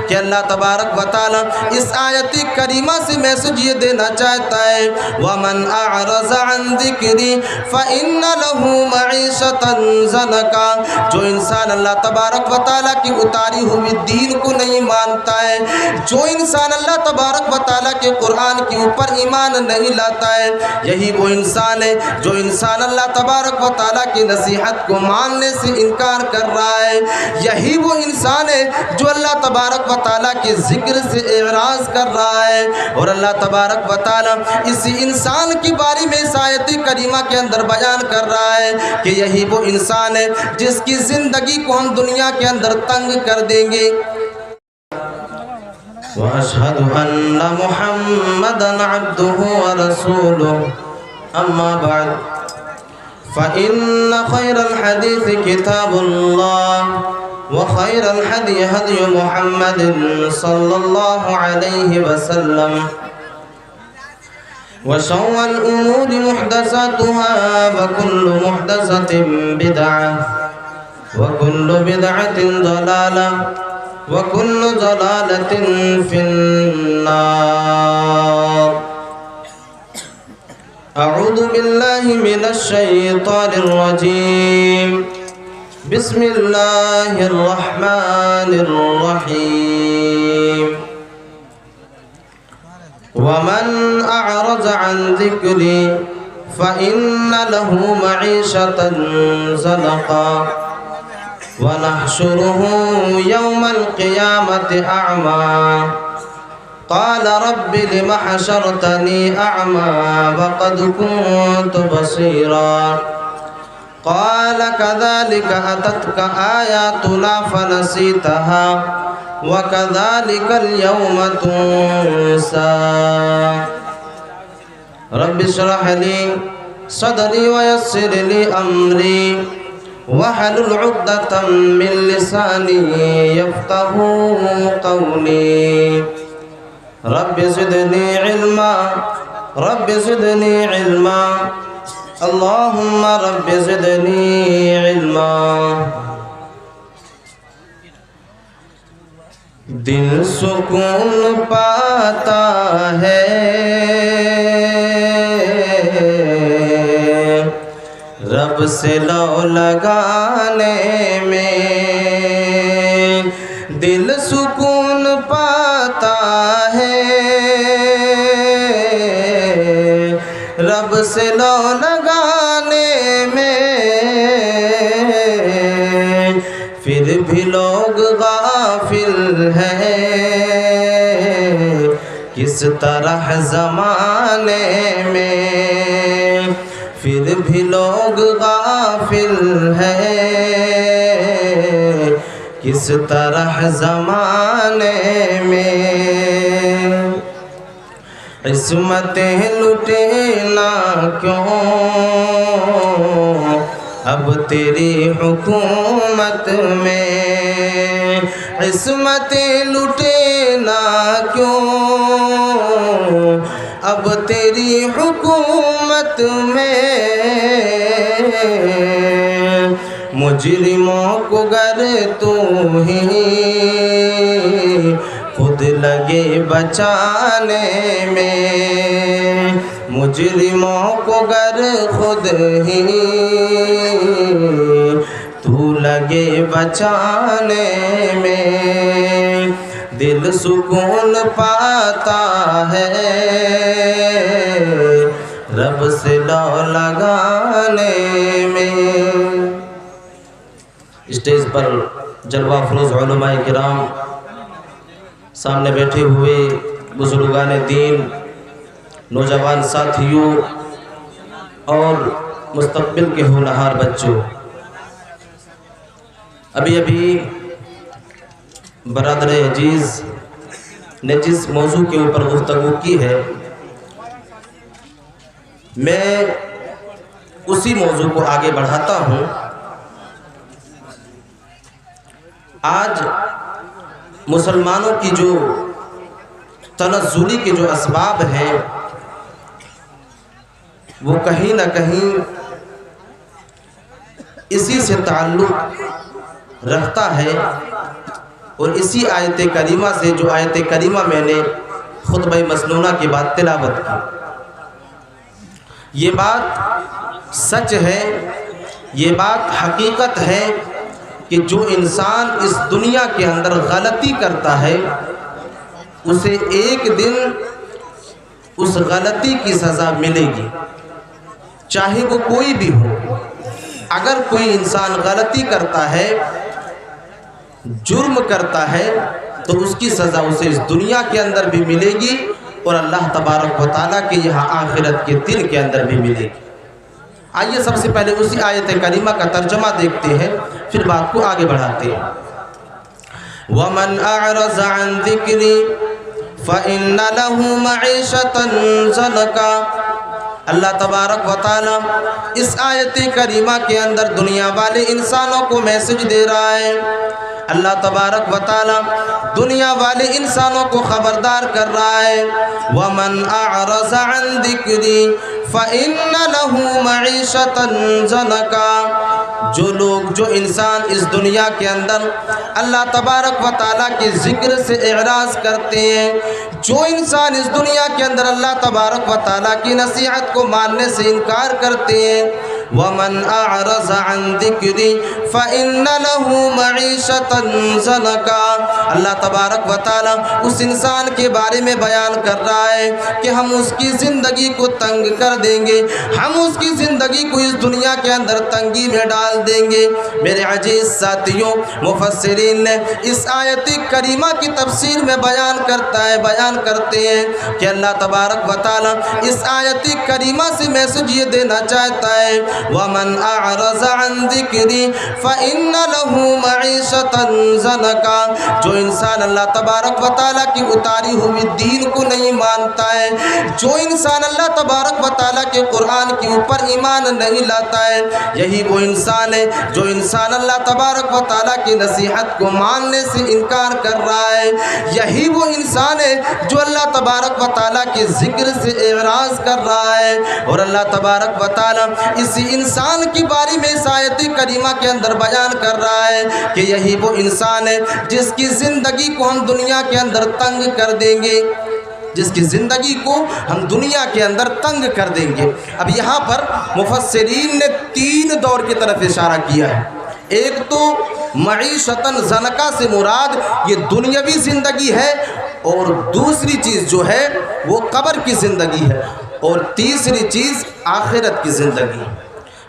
کہ اللہ تبارک و تعالیٰ اس آیت کریمہ سے میسج یہ دینا چاہتا ہے وَمَنْ أَعْرَضَ عَنْ ذِكْرِي فَإِنَّ لَهُ مَعِيشَةً ضَنْكًا۔ جو انسان اللہ تبارک و تعالیٰ کی اتاری ہوئی دین کو نہیں مانتا ہے، جو انسان اللہ تبارک و تعالیٰ کے قرآن کے اوپر ایمان نہیں لاتا ہے، یہی وہ انسان ہے جو انسان اللہ تبارک و تعالیٰ کی نصیحت کو ماننے سے انکار کر رہا ہے، یہی وہ انسان ہے جو اللہ تبارک و تعالیٰ کے ذکر سے اعراض کر رہا ہے۔ اور اللہ تبارک و تعالیٰ اسی انسان کی بارے میں اس آیت کریمہ کے اندر بیان کر رہا ہے کہ یہی وہ انسان ہے جس کی زندگی کو ہم دنیا کے اندر تنگ کر دیں گے۔ وَأَشْهَدُ أَنَّ مُحَمَّدًا عَبْدُهُ وَرَسُولُهُ أَمَّا بَعْدُ فَإِنَّ خَيْرَ الْحَدِيثِ كِتَابُ اللَّهِ وَخَيْرَ الْهَدْيِ هَدْيُ مُحَمَّدٍ صَلَّى اللَّهُ عَلَيْهِ وَسَلَّمَ وَشَرَّ الْأُمُورِ مُحْدَثَاتُهَا وَكُلُّ مُحْدَثَةٍ بِدْعَةٌ وَكُلُّ بِدْعَةٍ ضَلَالَةٌ وَكُلُّ ضَلَالَةٍ فِي النَّارِ۔ أعوذ بالله من الشيطان الرجيم، بسم الله الرحمن الرحيم۔ ومن أعرض عن ذكري فإن له معيشة ضنكا ونحشره يوم القيامة أعمى قال رب لم حشرتني أعمى وقد كنت بصيرا قال كذلك أتتك آياتنا فنسيتها وكذلك اليوم تنسى رب اشرح لي صدري ويسر لي أمري واحلل عقدة من لساني يفقهوا قولي رب زدني علما رب زدني علما اللهم رب زدني علما۔ دل سکون پاتا ہے رب سے لو لگانے میں، دل سکون پاتا ہے رب سے لو لگانے میں، پھر بھی لوگ غافل ہیں کس طرح زمانے میں، پھر بھی لوگ غافل ہیں کس طرح زمانے میں۔ عصمتیں لٹے نہ کیوں اب تیری حکومت میں، عصمتیں لٹے نہ کیوں اب تیری حکومت میں، مجرموں کو گر تو ہی خود لگے بچانے میں، مجرموں کو گر خود ہی تو لگے بچانے میں، دل سکون پاتا ہے رب سے لو لگانے میں۔ اسٹیج پر جلوہ افروز علماء کرام، سامنے بیٹھے ہوئے بزرگان دین، نوجوان ساتھیوں اور مستقبل کے ہونہار بچوں، ابھی برادر عزیز نے جس موضوع کے اوپر گفتگو کی ہے، میں اسی موضوع کو آگے بڑھاتا ہوں۔ آج مسلمانوں کی جو تنزلی کے جو اسباب ہیں وہ کہیں نہ کہیں اسی سے تعلق رکھتا ہے اور اسی آیت کریمہ سے جو آیت کریمہ میں نے خطبہ مسنونہ کے بعد تلاوت کی، یہ بات سچ ہے، یہ بات حقیقت ہے کہ جو انسان اس دنیا کے اندر غلطی کرتا ہے اسے ایک دن اس غلطی کی سزا ملے گی، چاہے وہ کوئی بھی ہو۔ اگر کوئی انسان غلطی کرتا ہے، جرم کرتا ہے، تو اس کی سزا اسے اس دنیا کے اندر بھی ملے گی اور اللہ تبارک و تعالیٰ کے یہاں آخرت کے دن کے اندر بھی ملے گی۔ آئیے سب سے پہلے اسی آیت کریمہ کا ترجمہ دیکھتے ہیں، پھر بات کو آگے بڑھاتے ہیں۔ وَمَنْ أَعْرَضَ عَنْ ذِكْرِي فَإِنَّ لَهُ مَعِيشَةً ضَنْكًا۔ اللہ تبارک و تعالیٰ اس آیت کریمہ کے اندر دنیا والے انسانوں کو میسج دے رہا ہے۔ اللہ تبارک و تعالیٰ دنیا والے انسانوں کو خبردار کر رہا ہے، وَمَنْ أَعْرَضَ عَنْ ذِكْرِي فَإِنَّ لَهُ مَعِيشَةً ضَنْكًا۔ جو انسان اس دنیا کے اندر اللہ تبارک و تعالیٰ کے ذکر سے اعراض کرتے ہیں، جو انسان اس دنیا کے اندر اللہ تبارک و تعالیٰ کی نصیحت کو ماننے سے انکار کرتے ہیں، وَمَنْ أَعْرَضَ عَنْ ذِكْرِي فَإِنَّ لَهُ مَعِيشَةً ضَنْكًا۔ اللہ تبارک و تعالیٰ اس انسان کے بارے میں بیان کر رہا ہے کہ ہم اس کی زندگی کو تنگ کر دیں گے، ہم اس کی زندگی کو اس دنیا کے اندر تنگی میں ڈال دیں گے۔ میرے عزیز ساتھیوں، مفسرین نے اس آیت کریمہ کی تفسیر میں بیان کرتے ہیں کہ اللہ تبارک و تعالیٰ اس آیت کریمہ سے میسج یہ دینا چاہتا ہے، وَمَنْ أَعْرَضَ عَنْ ذِكْرِي فَإِنَّ لَهُ مَعِيشَةً ضَنْكًا۔ جو انسان اللہ تبارک و تعالیٰ کی اتاری ہوئی دین کو نہیں مانتا ہے، جو انسان اللہ تبارک و تعالیٰ کے قرآن کے اوپر ایمان نہیں لاتا ہے، یہی وہ انسان ہے جو انسان اللہ تبارک و تعالیٰ کی نصیحت کو ماننے سے انکار کر رہا ہے، یہی وہ انسان ہے جو اللہ تبارک و تعالیٰ کے ذکر سے اعراض کر رہا ہے۔ اور اللہ تبارک و تعالیٰ اسی انسان کی بارے میں اس آیت کریمہ کے اندر بیان کر رہا ہے کہ یہی وہ انسان ہے جس کی زندگی کو ہم دنیا کے اندر تنگ کر دیں گے، جس کی زندگی کو ہم دنیا کے اندر تنگ کر دیں گے۔ اب یہاں پر مفسرین نے 3 دور کی طرف اشارہ کیا ہے۔ ایک تو معیشتاً ضنکا سے مراد یہ دنیاوی زندگی ہے، اور دوسری چیز جو ہے وہ قبر کی زندگی ہے، اور تیسری چیز آخرت کی زندگی۔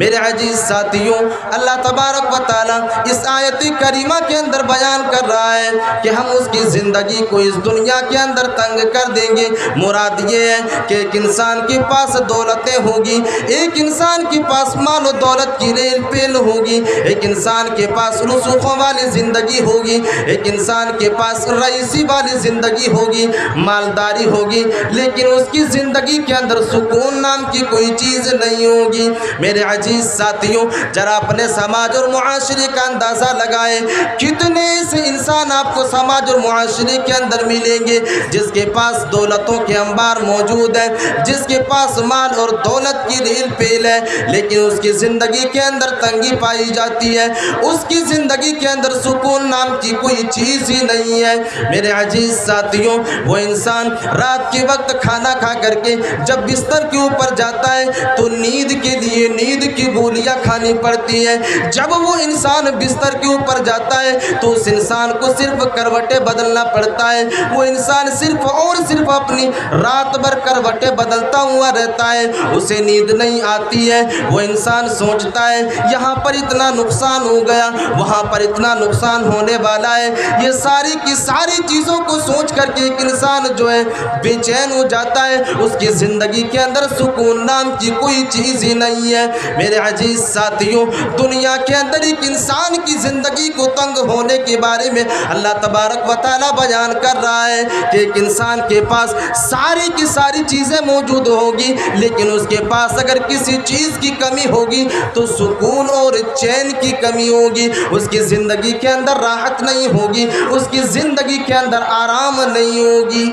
میرے عزیز ساتھیوں، اللہ تبارک و تعالیٰ اس آیت کریمہ کے اندر بیان کر رہا ہے کہ ہم اس کی زندگی کو اس دنیا کے اندر تنگ کر دیں گے۔ مراد یہ ہے کہ ایک انسان کے پاس دولتیں ہوگی، ایک انسان کے پاس مال و دولت کی ریل پیل ہوگی، ایک انسان کے پاس رسوخوں والی زندگی ہوگی، ایک انسان کے پاس رئیسی والی زندگی ہوگی، مالداری ہوگی، لیکن اس کی زندگی کے اندر سکون نام کی کوئی چیز نہیں ہوگی۔ میرے عزیز ساتھیوں، ذرا اپنے سماج اور معاشرے کا اندازہ لگائیں، کتنے سے انسان آپ کو سماج اور معاشرے کے اندر ملیں گے جس کے پاس دولتوں کے انبار موجود ہیں، جس کے پاس مال اور دولت کی ریل پیل ہے، لیکن اس کی زندگی کے اندر تنگی پائی جاتی ہے، اس کی زندگی کے اندر سکون نام کی کوئی چیز ہی نہیں ہے۔ میرے عزیز ساتھیوں، وہ انسان رات کے وقت کھانا کھا کر کے جب بستر کے اوپر جاتا ہے تو نیند کے لیے نیند کی گولیاں کھانی پڑتی ہیں۔ جب وہ انسان بستر کے اوپر جاتا ہے تو اس انسان کو صرف کروٹیں بدلنا پڑتا ہے، وہ انسان صرف اور صرف اپنی رات بھر کروٹیں بدلتا ہوا رہتا ہے، اسے نیند نہیں آتی ہے۔ وہ انسان سوچتا ہے یہاں پر اتنا نقصان ہو گیا، وہاں پر اتنا نقصان ہونے والا ہے، یہ ساری کی ساری چیزوں کو سوچ کر کے ایک انسان جو ہے بے چین ہو جاتا ہے، اس کی زندگی کے اندر سکون نام کی کوئی چیز ہی نہیں ہے۔ میرے عزیز ساتھیوں، دنیا کے اندر ایک انسان کی زندگی کو تنگ ہونے کے بارے میں اللہ تبارک و تعالیٰ بیان کر رہا ہے کہ ایک انسان کے پاس ساری کی ساری چیزیں موجود ہوگی، لیکن اس کے پاس اگر کسی چیز کی کمی ہوگی تو سکون اور چین کی کمی ہوگی، اس کی زندگی کے اندر راحت نہیں ہوگی، اس کی زندگی کے اندر آرام نہیں ہوگی۔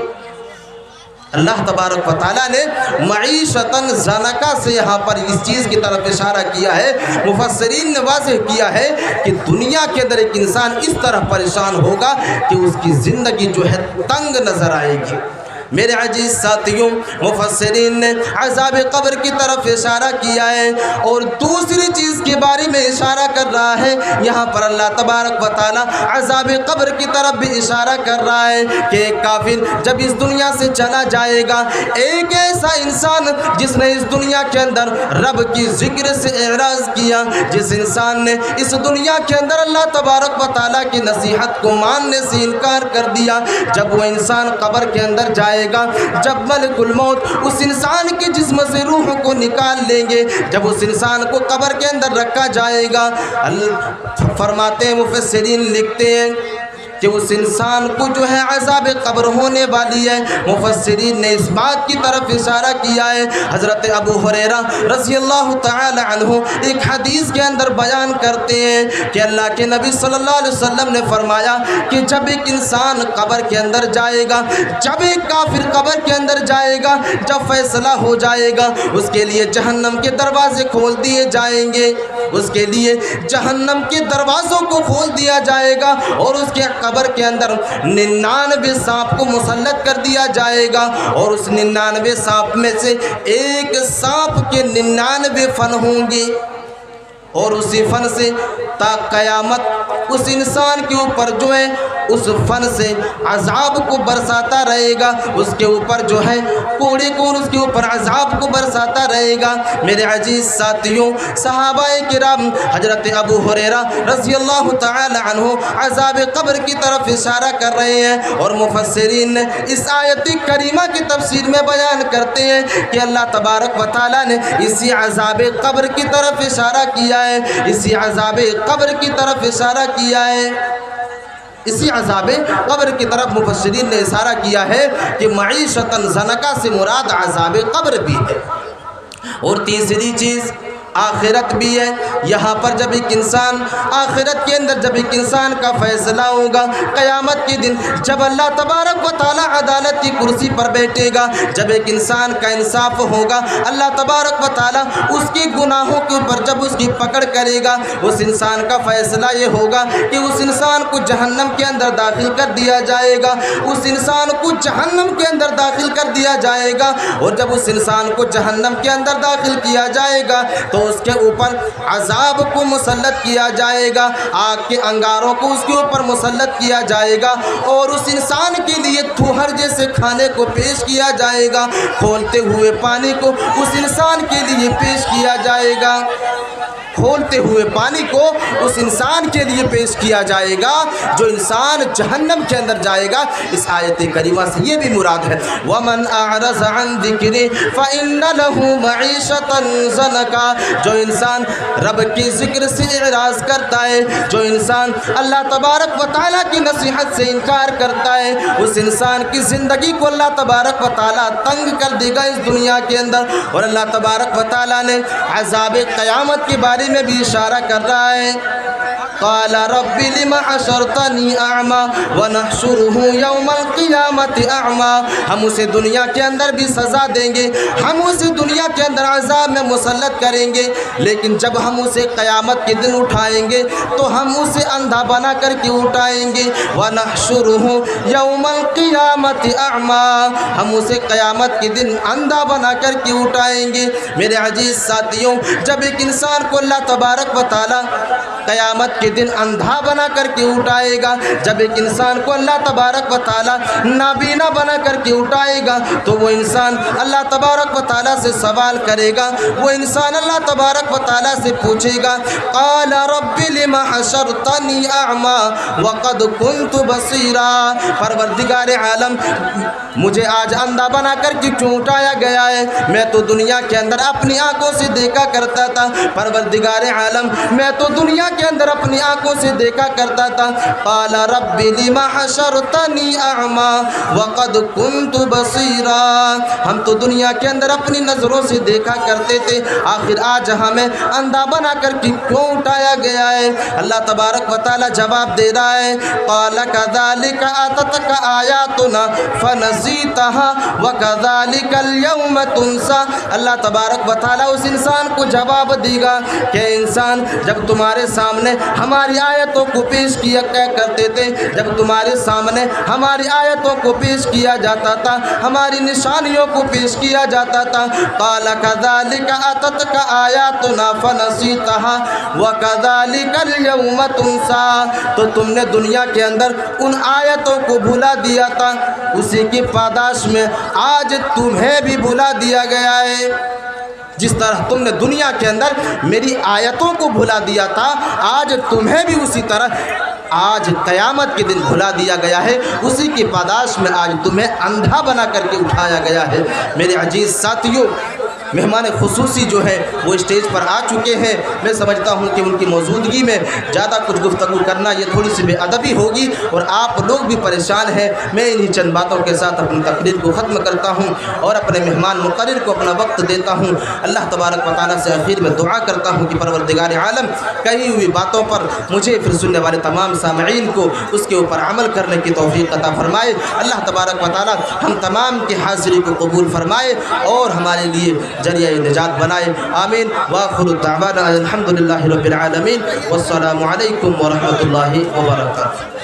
اللہ تبارک و تعالیٰ نے معیشتاً زنکا سے یہاں پر اس چیز کی طرف اشارہ کیا ہے۔ مفسرین نے واضح کیا ہے کہ دنیا کے اندر ایک انسان اس طرح پریشان ہوگا کہ اس کی زندگی جو ہے تنگ نظر آئے گی۔ میرے عزیز ساتھیوں، مفسرین نے عذاب قبر کی طرف اشارہ کیا ہے، اور دوسری چیز کے بارے میں اشارہ کر رہا ہے۔ یہاں پر اللہ تبارک و تعالی عذاب قبر کی طرف بھی اشارہ کر رہا ہے کہ ایک کافر جب اس دنیا سے چلا جائے گا، ایک ایسا انسان جس نے اس دنیا کے اندر رب کی ذکر سے اعراض کیا، جس انسان نے اس دنیا کے اندر اللہ تبارک و تعالی کی نصیحت کو ماننے سے انکار کر دیا، جب وہ انسان قبر کے اندر جائے گا، جب ملک الموت اس انسان کے جسم سے روح کو نکال لیں گے، جب اس انسان کو قبر کے اندر رکھا جائے گا، فرماتے ہیں مفسرین لکھتے ہیں کہ اس انسان کو جو ہے عذاب قبر ہونے والی ہے۔ مفسرین نے اس بات کی طرف اشارہ کیا ہے۔ حضرت ابو ہریرہ رضی اللہ تعالی عنہ ایک حدیث کے اندر بیان کرتے ہیں کہ اللہ کے نبی صلی اللہ علیہ وسلم نے فرمایا کہ جب ایک انسان قبر کے اندر جائے گا، جب ایک کافر قبر کے اندر جائے گا، جب فیصلہ ہو جائے گا، اس کے لیے جہنم کے دروازے کھول دیے جائیں گے، اس کے لیے جہنم کے دروازوں کو کھول دیا جائے گا، اور اس کے قبر کے اندر 99 سانپ کو مسلط کر دیا جائے گا، اور اس 99 سانپ میں سے ایک سانپ کے 99 فن ہوں گے، اور اسی فن سے تا قیامت اس انسان کے اوپر جو ہے اس فن سے عذاب کو برساتا رہے گا، اس کے اوپر جو ہے کوڑے کو اس کے اوپر عذاب کو برساتا رہے گا۔ میرے عزیز ساتھیوں، صحابہ کرام حضرت ابو ہریرہ رضی اللہ تعالی عنہ عذاب قبر کی طرف اشارہ کر رہے ہیں، اور مفسرین نے اس آیت کریمہ کی تفسیر میں بیان کرتے ہیں کہ اللہ تبارک و تعالی نے اسی عذاب قبر کی طرف اشارہ کیا ہے، اسی عذاب قبر کی طرف اشارہ کیا ہے، اسی عذاب قبر کی طرف مفسرین نے اشارہ کیا ہے کہ معیشتاً زنکا سے مراد عذاب قبر بھی ہے۔ اور تیسری چیز آخرت بھی ہے۔ یہاں پر جب ایک انسان آخرت کے اندر جب ایک انسان کا فیصلہ ہوگا، قیامت کے دن جب اللہ تبارک و تعالی عدالت کی کرسی پر بیٹھے گا، جب ایک انسان کا انصاف ہوگا، اللہ تبارک و تعالی اس کے گناہوں کے اوپر جب اس کی پکڑ کرے گا، اس انسان کا فیصلہ یہ ہوگا کہ اس انسان کو جہنم کے اندر داخل کر دیا جائے گا، اس انسان کو جہنم کے اندر داخل کر دیا جائے گا، اور جب اس انسان کو جہنم کے اندر داخل کیا جائے گا تو اس کے اوپر عذاب کو مسلط کیا جائے گا، آگ کے انگاروں کو اس کے اوپر مسلط کیا جائے گا، اور اس انسان کے لیے تھوہر جیسے کھانے کو پیش کیا جائے گا، کھولتے ہوئے پانی کو اس انسان کے لیے پیش کیا جائے گا، کھولتے ہوئے پانی کو اس انسان کے لیے پیش کیا جائے گا جو انسان جہنم کے اندر جائے گا۔ اس آیت کریمہ سے یہ بھی مراد ہے وَمَنْ أَعْرَضَ عَنْ ذِكْرِي فَإِنَّ لَهُ مَعِيشَةً ضَنْكًا، جو انسان رب کی ذکر سے اعراض کرتا ہے، جو انسان اللہ تبارک و تعالیٰ کی نصیحت سے انکار کرتا ہے، اس انسان کی زندگی کو اللہ تبارک و تعالیٰ تنگ کر دے گا اس دنیا کے اندر۔ اور اللہ تبارک و تعالیٰ نے عذاب قیامت کے بارے میں بھی اشارہ کر رہا ہے، قال رب لم حشرتنی اعمی ونحشره یوم القیامت اعمی، ہم اسے دنیا کے اندر بھی سزا دیں گے، ہم اسے دنیا کے اندر عذاب میں مسلط کریں گے، لیکن جب ہم اسے قیامت کے دن اٹھائیں گے تو ہم اسے اندھا بنا کر کے اٹھائیں گے، ونحشره یوم القیامت اعمی، ہم اسے قیامت کے دن اندھا بنا کر کے اٹھائیں گے۔ میرے عزیز ساتھیوں، جب ایک انسان کو اللہ تبارک و تعالی قیامت کے دن اندھا بنا کر کے اٹھائے گا، جب ایک انسان کو اللہ تبارک و تعالی نابینا بنا کر کے اٹھائے گا، تو وہ انسان اللہ تبارک و تعالی سے سوال کرے گا، وہ انسان اللہ تبارک و تعالی سے پوچھے گا، قال رب لم حشرتنی اعمی وقد كنت بصیرا، پروردگار عالم مجھے آج اندھا بنا کر کے کیوں اٹھایا گیا ہے؟ میں تو دنیا کے اندر اپنی آنکھوں سے دیکھا کرتا تھا، پروردگار عالم میں تو دنیا کے اندر اپنی آنکھوں سے دیکھا کرتا تھا. قال رب لم حشرتنی اعمی وقد كنت بصیرا. ہم تو دنیا کے اندر اپنی نظروں سے دیکھا کرتے تھے, آخر آج ہمیں اندھا بنا کر کیوں اٹھایا گیا ہے؟ اللہ تبارک و تعالی جواب دے رہا ہے, قال كذلك اتتك آیاتنا فنسیتها وكذلك اليوم تنسى. اللہ تبارک و تعالی اس انسان کو جواب دے گا کہ انسان, جب تمہارے سامنے ہماری آیتوں کو پیش کیا کرتے تھے, جب تمہارے سامنے ہماری آیتوں کو پیش کیا جاتا تھا, ہماری نشانیوں کو پیش کیا جاتا تھا, قال كذلك اتتك آیاتنا فنسیتها وكذلك اليوم تنسى. تو تم نے دنیا کے اندر ان آیتوں کو بھلا دیا تھا, اسی کی پاداش میں آج تمہیں بھی بھلا دیا گیا ہے. جس طرح تم نے دنیا کے اندر میری آیتوں کو بھلا دیا تھا, آج تمہیں بھی اسی طرح آج قیامت کے دن بھلا دیا گیا ہے. اسی کی پاداش میں آج تمہیں اندھا بنا کر کے اٹھایا گیا ہے. میرے عزیز ساتھیوں, مہمان خصوصی جو ہے وہ اسٹیج پر آ چکے ہیں. میں سمجھتا ہوں کہ ان کی موجودگی میں زیادہ کچھ گفتگو کرنا یہ تھوڑی سی بے ادبی ہوگی, اور آپ لوگ بھی پریشان ہیں. میں انہی چند باتوں کے ساتھ اپنی تقریر کو ختم کرتا ہوں اور اپنے مہمان مقرر کو اپنا وقت دیتا ہوں. اللہ تبارک و تعالیٰ سے آخر میں دعا کرتا ہوں کہ پروردگار عالم کہی ہوئی باتوں پر مجھے پھر سننے والے تمام سامعین کو اس کے اوپر عمل کرنے کی توفیق عطا فرمائے. اللہ تبارک و تعالیٰ ہم تمام کی حاضری کو قبول فرمائے اور ہمارے لیے ذریعہ نجات بنائے. آمین. وآخر دعوانا الحمدللہ رب العالمین والسلام علیکم ورحمۃ اللہ وبرکاتہ.